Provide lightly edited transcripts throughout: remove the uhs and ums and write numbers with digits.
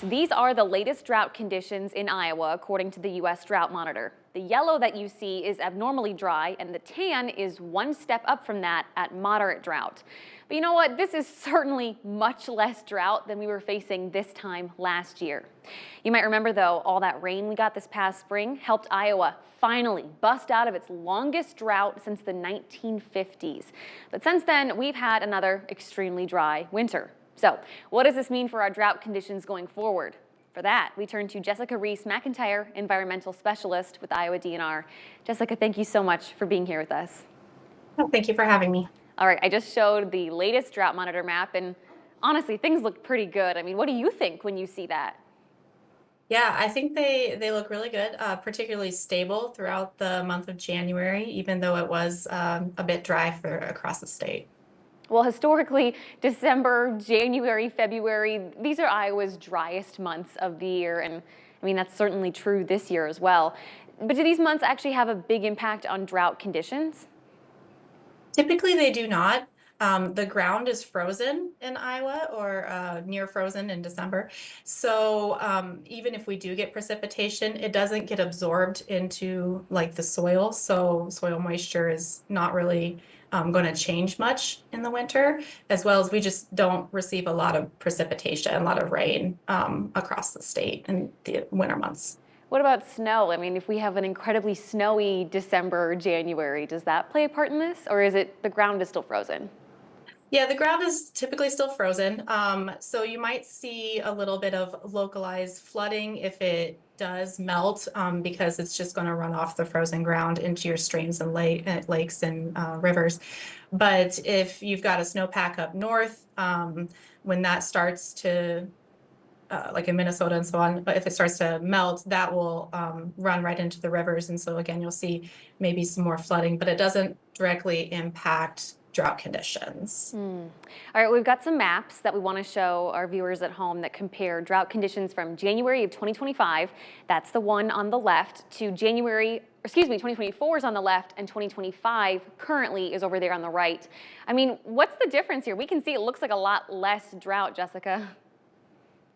These are the latest drought conditions in Iowa, according to the U.S. Drought Monitor. The yellow that you see is abnormally dry, and the tan is one step up from that at moderate drought. But you know what? This is certainly much less drought than we were facing this time last year. You might remember, though, all that rain we got this past spring helped Iowa finally bust out of its longest drought since the 1950s. But since then, we've had another extremely dry winter. So what does this mean for our drought conditions going forward? For that, we turn to Jessica Reese-McIntyre, environmental specialist with Iowa DNR. Jessica, thank you so much for being here with us. Oh, thank you for having me. All right, I just showed the latest drought monitor map, and honestly, things look pretty good. I mean, what do you think when you see that? Yeah, I think they look really good, particularly stable throughout the month of January, even though it was a bit dry for across the state. Well, historically, December, January, February, these are Iowa's driest months of the year, and I mean, that's certainly true this year as well. But do these months actually have a big impact on drought conditions? Typically, they do not. The ground is frozen in Iowa or near frozen in December. So even if we do get precipitation, it doesn't get absorbed into like the soil. So soil moisture is not really going to change much in the winter, as well as we just don't receive a lot of precipitation, a lot of rain across the state in the winter months. What about snow? I mean, if we have an incredibly snowy December or January, does that play a part in this, or is it the ground is still frozen? Yeah, the ground is typically still frozen. So you might see a little bit of localized flooding if it does melt, because it's just going to run off the frozen ground into your streams and lakes and rivers. But if you've got a snowpack up north, when that starts to like in Minnesota and so on, but if it starts to melt, that will run right into the rivers. And so again, you'll see maybe some more flooding, but it doesn't directly impact drought conditions. All right, we've got some maps that we want to show our viewers at home that compare drought conditions from January of 2025, that's the one on the left, to 2024 is on the left, and 2025 currently is over there on the right. I mean, what's the difference here? We can see it looks like a lot less drought, Jessica.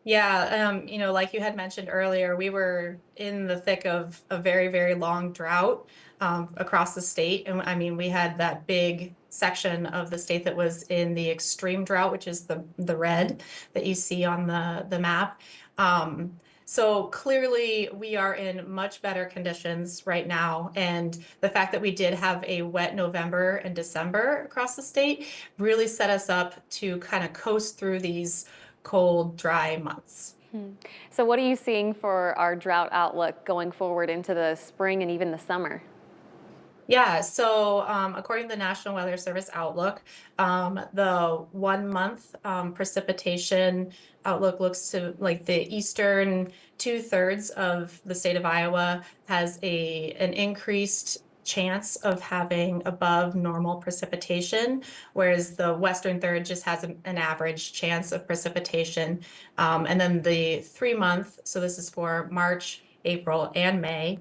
Yeah, like you had mentioned earlier, we were in the thick of a very, very long drought across the state. And I mean, we had that big section of the state that was in the extreme drought, which is the red that you see on the map. So clearly we are in much better conditions right now. And the fact that we did have a wet November and December across the state really set us up to kind of coast through these cold, dry months. So what are you seeing for our drought outlook going forward into the spring and even the summer? Yeah, so according to the National Weather Service outlook, the 1 month precipitation outlook looks to like the eastern 2/3 of the state of Iowa has an increased chance of having above normal precipitation, whereas the western third just has an average chance of precipitation. And then the 3 month, so this is for March, April, and May,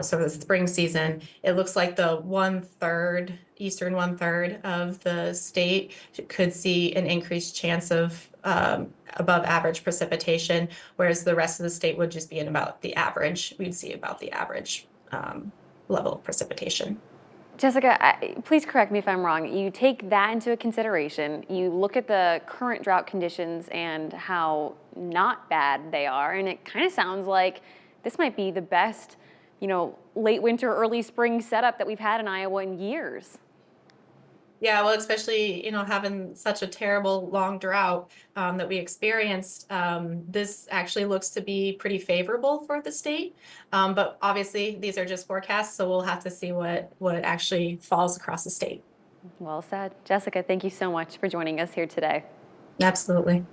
so the spring season, it looks like the 1/3, eastern 1/3 of the state could see an increased chance of above average precipitation, whereas the rest of the state would just be in about the average. We'd see about the average level of precipitation. Jessica, please correct me if I'm wrong. You take that into consideration, you look at the current drought conditions and how not bad they are, and it kind of sounds like this might be the best, late winter, early spring setup that we've had in Iowa in years. Yeah, well, especially, having such a terrible long drought that we experienced, this actually looks to be pretty favorable for the state. But obviously, these are just forecasts, so we'll have to see what actually falls across the state. Well said. Jessica, thank you so much for joining us here today. Absolutely.